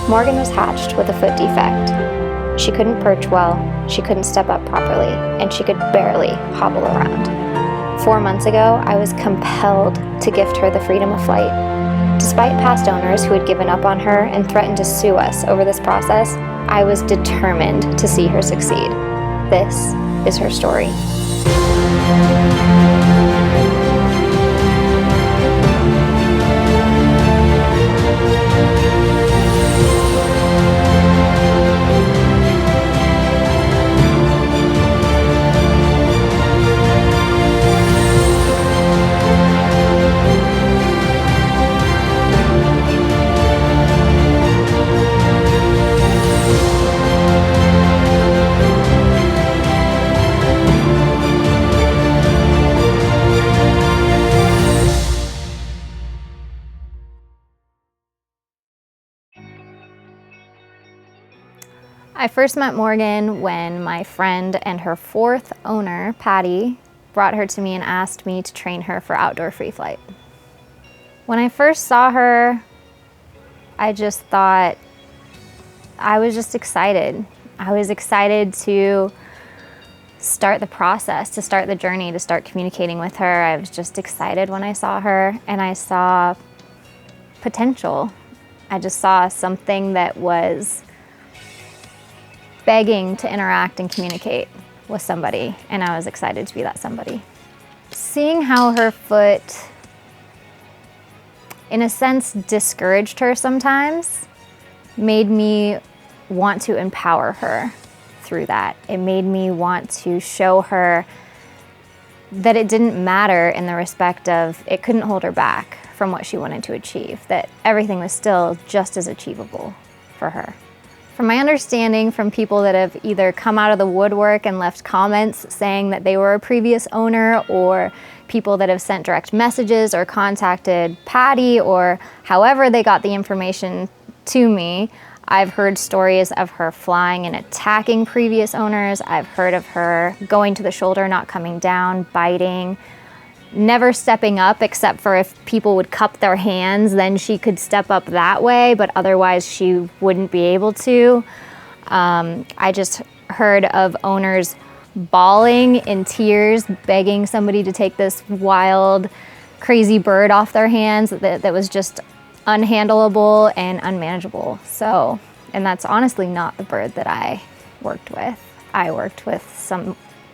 Morgan was hatched with a foot defect. She couldn't perch well, she couldn't step up properly, and she could barely hobble around. 4 months ago, I was compelled to gift her the freedom of flight. Despite past owners who had given up on her and threatened to sue us over this process, I was determined to see her succeed. This is her story. I first met Morgan when my friend and her 4th owner, Patty, brought her to me and asked me to train her for outdoor free flight. When I first saw her, I just thought, I was just excited. I was excited to start the process, to start the journey, to start communicating with her. I was just excited when I saw her, and I saw potential. I just saw something that was begging to interact and communicate with somebody, and I was excited to be that somebody. Seeing how her foot, in a sense, discouraged her sometimes, made me want to empower her through that. It made me want to show her that it didn't matter in the respect of it couldn't hold her back from what she wanted to achieve, that everything was still just as achievable for her. From my understanding from people that have either come out of the woodwork and left comments saying that they were a previous owner, or people that have sent direct messages or contacted Patty, or however they got the information to me, I've heard stories of her flying and attacking previous owners. I've heard of her going to the shoulder, not coming down, biting, never stepping up except for if people would cup their hands, then she could step up that way, but otherwise she wouldn't be able to. I just heard of owners bawling in tears, begging somebody to take this wild, crazy bird off their hands that was just unhandleable and unmanageable. So, and that's honestly not the bird that I worked with. I worked with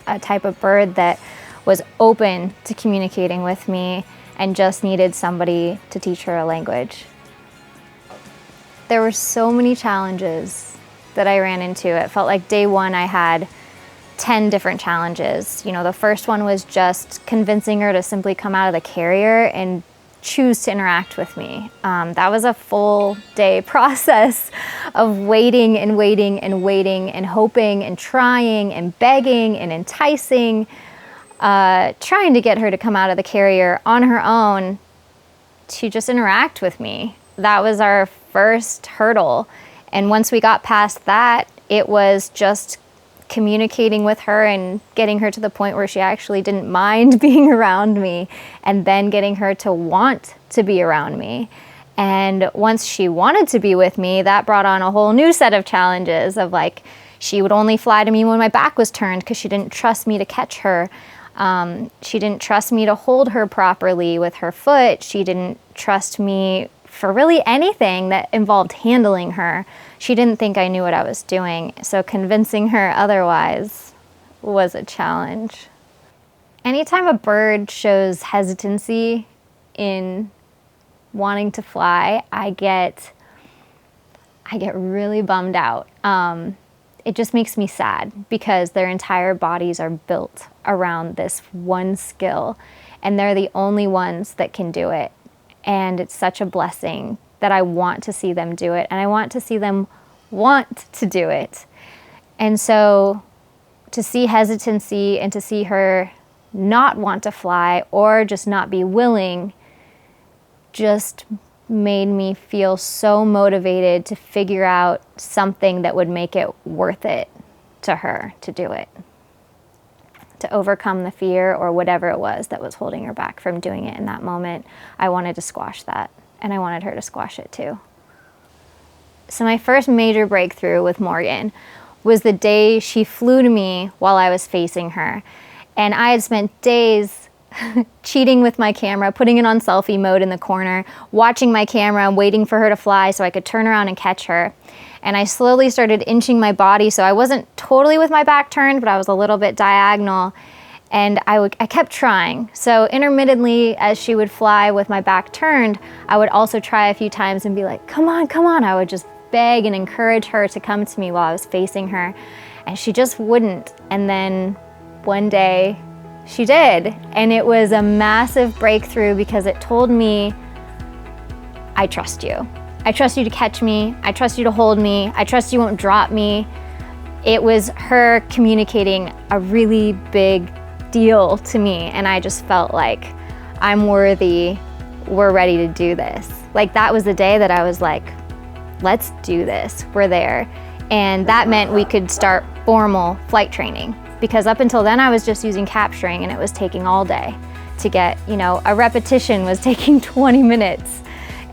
a type of bird that was open to communicating with me and just needed somebody to teach her a language. There were so many challenges that I ran into. It felt like day one I had 10 different challenges. You know, the first one was just convincing her to simply come out of the carrier and choose to interact with me. That was a full day process of waiting and waiting and waiting and hoping and trying and begging and enticing, trying to get her to come out of the carrier on her own to just interact with me. That was our first hurdle. And once we got past that, it was just communicating with her and getting her to the point where she actually didn't mind being around me, and then getting her to want to be around me. And once she wanted to be with me, that brought on a whole new set of challenges of, like, she would only fly to me when my back was turned because she didn't trust me to catch her. She didn't trust me to hold her properly with her foot. She didn't trust me for really anything that involved handling her. She didn't think I knew what I was doing, so convincing her otherwise was a challenge. Anytime a bird shows hesitancy in wanting to fly, I get really bummed out. It just makes me sad because their entire bodies are built around this one skill, and they're the only ones that can do it. And it's such a blessing that I want to see them do it, and I want to see them want to do it. And so to see hesitancy and to see her not want to fly or just not be willing just made me feel so motivated to figure out something that would make it worth it to her to do it, to overcome the fear or whatever it was that was holding her back from doing it in that moment. I wanted to squash that, and I wanted her to squash it too. So my first major breakthrough with Morgan was the day she flew to me while I was facing her. And I had spent days cheating with my camera, putting it on selfie mode in the corner, watching my camera and waiting for her to fly so I could turn around and catch her. And I slowly started inching my body, so I wasn't totally with my back turned, but I was a little bit diagonal. And I kept trying. So intermittently, as she would fly with my back turned, I would also try a few times and be like, come on, come on. I would just beg and encourage her to come to me while I was facing her. And she just wouldn't. And then one day she did. And it was a massive breakthrough because it told me, I trust you. I trust you to catch me. I trust you to hold me. I trust you won't drop me. It was her communicating a really big deal to me, and I just felt like I'm worthy, we're ready to do this. Like that was the day that I was like, let's do this, we're there. And that meant we could start formal flight training, because up until then I was just using capturing and it was taking all day to get, you know, a repetition was taking 20 minutes.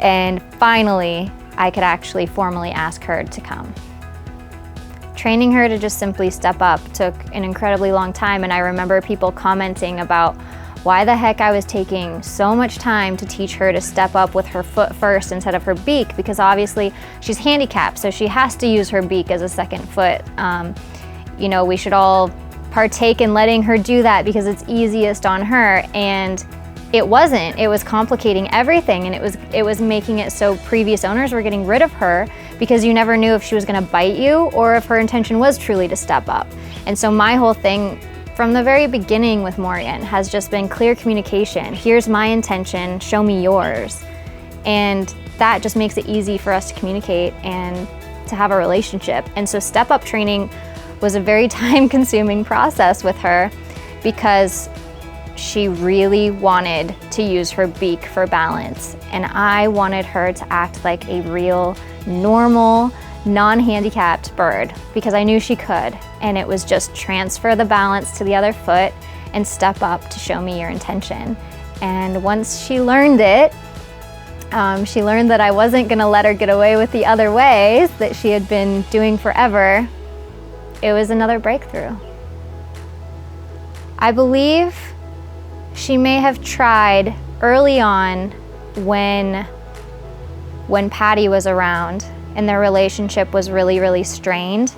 And finally I could actually formally ask her to come. Training her to just simply step up took an incredibly long time, and I remember people commenting about why the heck I was taking so much time to teach her to step up with her foot first instead of her beak, because obviously she's handicapped, so she has to use her beak as a second foot. You know, we should all partake in letting her do that because it's easiest on her, and it wasn't. It was complicating everything, and it was making it so previous owners were getting rid of her because you never knew if she was gonna bite you or if her intention was truly to step up. And so my whole thing from the very beginning with Morgan has just been clear communication. Here's my intention, show me yours. And that just makes it easy for us to communicate and to have a relationship. And so step-up training was a very time-consuming process with her because she really wanted to use her beak for balance. And I wanted her to act like a real, normal, non-handicapped bird because I knew she could. And it was just transfer the balance to the other foot and step up to show me your intention. And once she learned it, she learned that I wasn't gonna let her get away with the other ways that she had been doing forever. It was another breakthrough. I believe she may have tried early on when Patty was around and their relationship was really, really strained.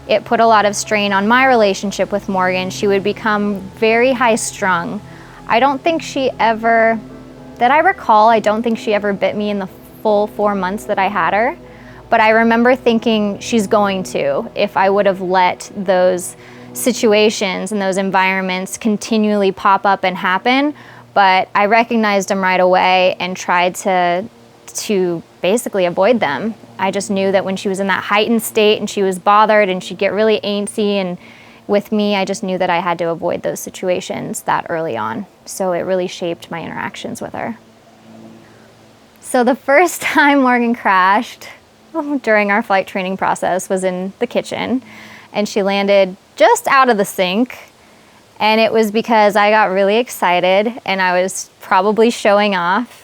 It put a lot of strain on my relationship with Morgan. She would become very high-strung. I don't think she ever, that I recall, I don't think she ever bit me in the full 4 months that I had her. But I remember thinking she's going to if I would have let those situations and those environments continually pop up and happen. But I recognized them right away and tried to basically avoid them. I just knew that when she was in that heightened state and she was bothered and she'd get really antsy and with me, I just knew that I had to avoid those situations that early on. So it really shaped my interactions with her. So the first time Morgan crashed during our flight training process was in the kitchen, and she landed just out of the sink. And it was because I got really excited and I was probably showing off.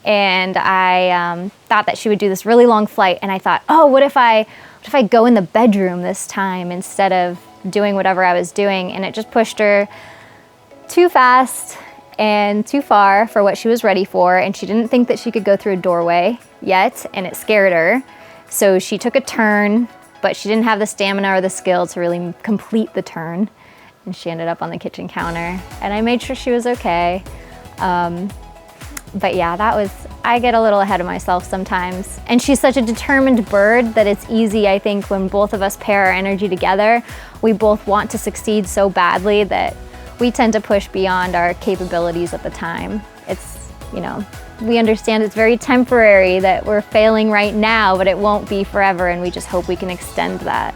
And I thought that she would do this really long flight. And I thought, oh, what if I go in the bedroom this time instead of doing whatever I was doing? And it just pushed her too fast and too far for what she was ready for. And she didn't think that she could go through a doorway yet, and it scared her. So she took a turn, but she didn't have the stamina or the skill to really complete the turn. And she ended up on the kitchen counter, and I made sure she was okay. But yeah, I get a little ahead of myself sometimes. And she's such a determined bird that it's easy, I think, when both of us pair our energy together, we both want to succeed so badly that we tend to push beyond our capabilities at the time. It's, you know, we understand it's very temporary, that we're failing right now, but it won't be forever, and we just hope we can extend that.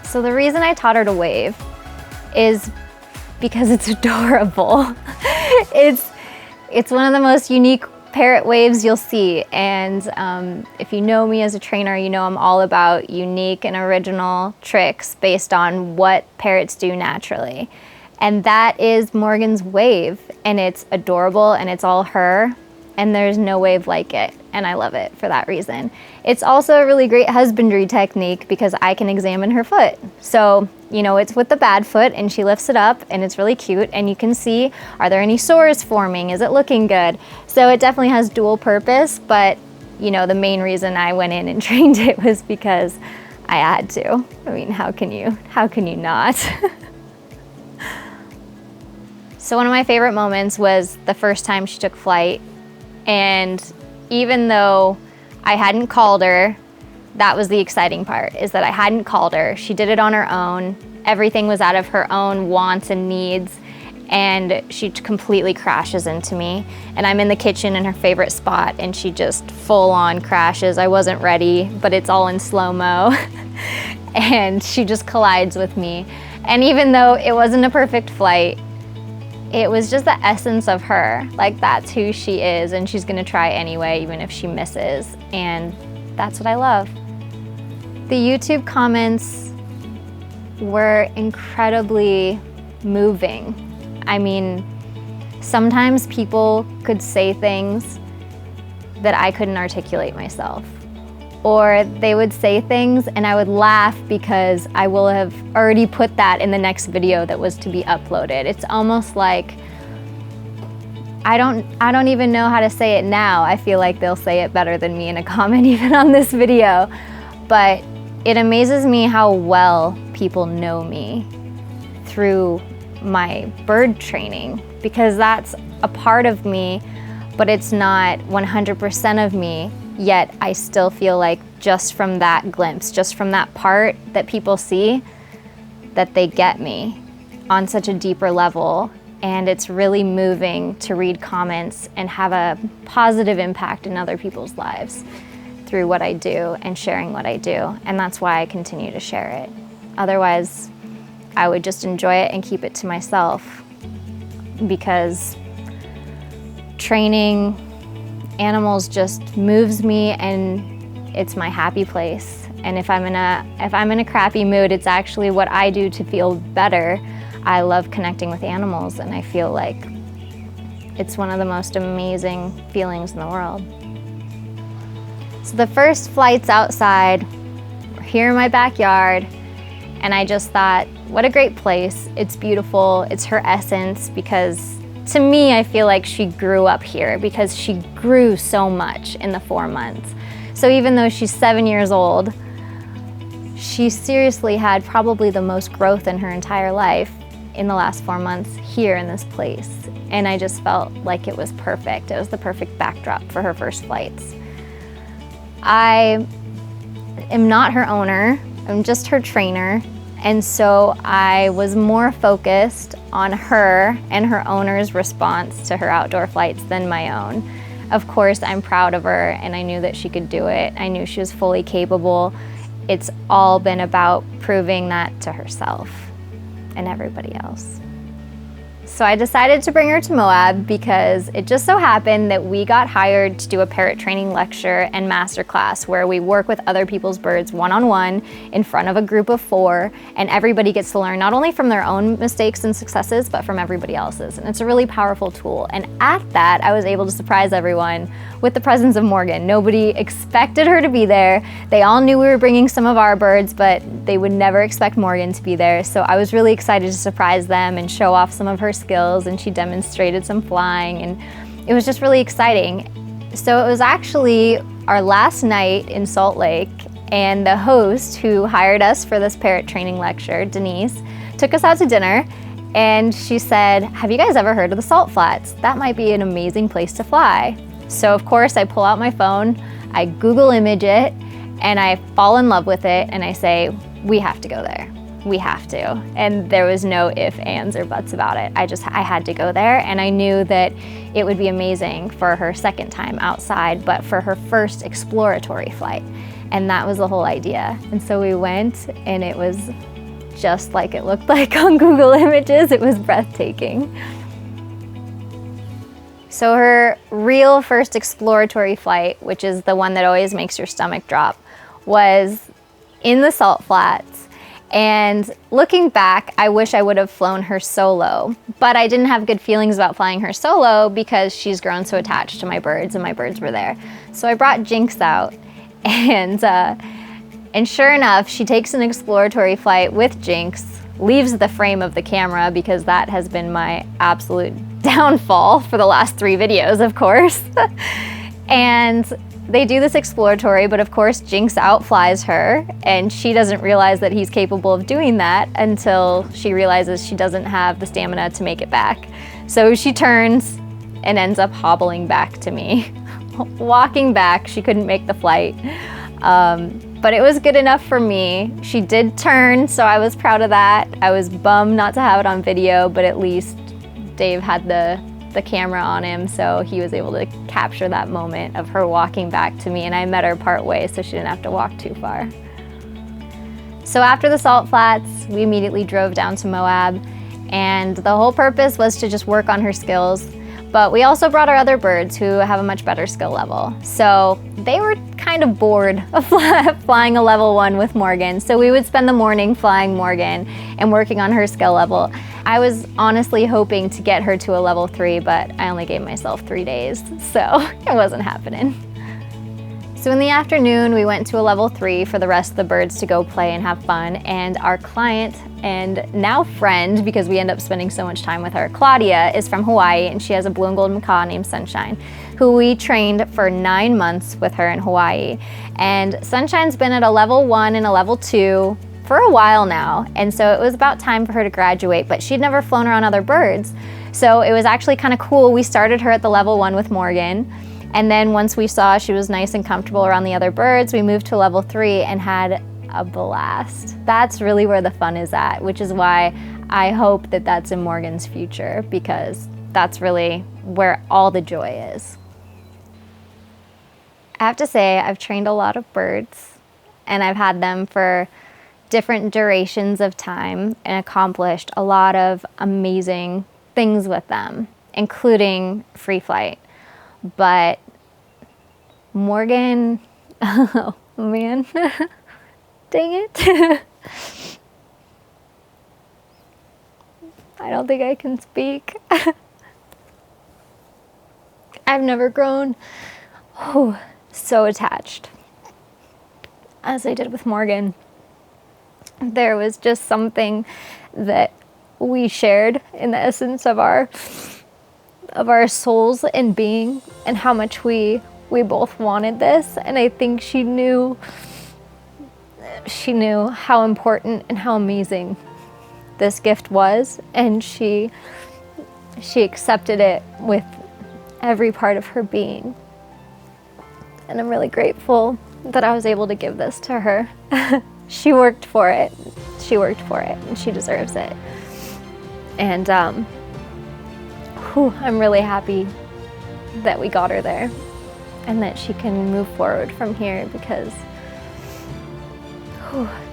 So the reason I taught her to wave is because it's adorable. It's one of the most unique parrot waves you'll see, and if you know me as a trainer, you know I'm all about unique and original tricks based on what parrots do naturally. And that is Morgan's wave, and it's adorable and it's all her. and there's no wave like it, and I love it for that reason. It's also a really great husbandry technique because I can examine her foot. So, you know, it's with the bad foot and she lifts it up and it's really cute, and you can see, are there any sores forming? Is it looking good? So it definitely has dual purpose, but you know, the main reason I went in and trained it was because I had to. I mean, how can you not? So one of my favorite moments was the first time she took flight, and even though I hadn't called her, that was the exciting part, is that I hadn't called her. She did it on her own. Everything was out of her own wants and needs, and she completely crashes into me. And I'm in the kitchen in her favorite spot, and she just full on crashes. I wasn't ready, but it's all in slow-mo. And she just collides with me. And even though it wasn't a perfect flight, it was just the essence of her. Like, that's who she is, and she's gonna try anyway, even if she misses. And that's what I love. The YouTube comments were incredibly moving. I mean, sometimes people could say things that I couldn't articulate myself. Or they would say things and I would laugh because I will have already put that in the next video that was to be uploaded. It's almost like, I don't even know how to say it now. I feel like they'll say it better than me in a comment even on this video. But it amazes me how well people know me through my bird training, because that's a part of me, but it's not 100% of me. Yet I still feel like just from that glimpse, just from that part that people see, that they get me on such a deeper level. And it's really moving to read comments and have a positive impact in other people's lives through what I do and sharing what I do. And that's why I continue to share it. Otherwise, I would just enjoy it and keep it to myself, because training animals just moves me and it's my happy place. And if I'm in a crappy mood, it's actually what I do to feel better. I love connecting with animals, and I feel like it's one of the most amazing feelings in the world. So the first flights outside were here in my backyard, and I just thought, what a great place. It's beautiful, it's her essence, because to me, I feel like she grew up here because she grew so much in the 4 months. So even though she's 7 years old, she seriously had probably the most growth in her entire life in the last 4 months here in this place. And I just felt like it was perfect. It was the perfect backdrop for her first flights. I am not her owner, I'm just her trainer. And so I was more focused on her and her owner's response to her outdoor flights than my own. Of course, I'm proud of her, and I knew that she could do it. I knew she was fully capable. It's all been about proving that to herself and everybody else. So I decided to bring her to Moab because it just so happened that we got hired to do a parrot training lecture and masterclass where we work with other people's birds one-on-one in front of a group of 4, and everybody gets to learn not only from their own mistakes and successes, but from everybody else's. And it's a really powerful tool. And at that, I was able to surprise everyone with the presence of Morgan. Nobody expected her to be there. They all knew we were bringing some of our birds, but they would never expect Morgan to be there. So I was really excited to surprise them and show off some of her skills, and she demonstrated some flying, and it was just really exciting. So it was actually our last night in Salt Lake, and the host who hired us for this parrot training lecture, Denise, took us out to dinner, and she said, have you guys ever heard of the Salt Flats? That might be an amazing place to fly. So of course I pull out my phone, I Google image it, and I fall in love with it, and I say, we have to go there. We have to. And there was no ifs, ands, or buts about it. I had to go there, and I knew that it would be amazing for her second time outside, but for her first exploratory flight. And that was the whole idea. And so we went, and it was just like it looked like on Google Images. It was breathtaking. So her real first exploratory flight, which is the one that always makes your stomach drop, was in the Salt Flats. And looking back, I wish I would have flown her solo, but I didn't have good feelings about flying her solo because she's grown so attached to my birds and my birds were there. So I brought JINX out and sure enough, she takes an exploratory flight with JINX, leaves the frame of the camera because that has been my absolute downfall for the last 3 videos, of course. And they do this exploratory, but of course JINX outflies her and she doesn't realize that he's capable of doing that until she realizes she doesn't have the stamina to make it back. So she turns and ends up hobbling back to me. Walking back, she couldn't make the flight. But it was good enough for me. She did turn, so I was proud of that. I was bummed not to have it on video, but at least Dave had the camera on him, so he was able to capture that moment of her walking back to me, and I met her part way, so she didn't have to walk too far. So after the salt flats, we immediately drove down to Moab, and the whole purpose was to just work on her skills. But we also brought our other birds who have a much better skill level. So they were kind of bored of flying a level 1 with Morgan. So we would spend the morning flying Morgan and working on her skill level. I was honestly hoping to get her to a level 3, but I only gave myself 3 days, so it wasn't happening. So in the afternoon, we went to a level 3 for the rest of the birds to go play and have fun, and our client and now friend, because we end up spending so much time with her, Claudia, is from Hawaii, and she has a blue and gold macaw named Sunshine, who we trained for 9 months with her in Hawaii. And Sunshine's been at a level 1 and a level 2 for a while now, and so it was about time for her to graduate, but she'd never flown around other birds. So it was actually kind of cool. We started her at the level 1 with Morgan, and then once we saw she was nice and comfortable around the other birds, we moved to level 3 and had a blast. That's really where the fun is at, which is why I hope that that's in Morgan's future, because that's really where all the joy is. I have to say, I've trained a lot of birds, and I've had them for different durations of time and accomplished a lot of amazing things with them, including free flight. But Morgan, oh man, dang it. I don't think I can speak. I've never grown so attached as I did with Morgan. There was just something that we shared in the essence of our souls and being, and how much we both wanted this. And I think she knew how important and how amazing this gift was, and she accepted it with every part of her being. And I'm really grateful that I was able to give this to her. She worked for it. She worked for it, and she deserves it. And I'm really happy that we got her there and that she can move forward from here, because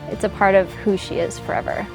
it's a part of who she is forever.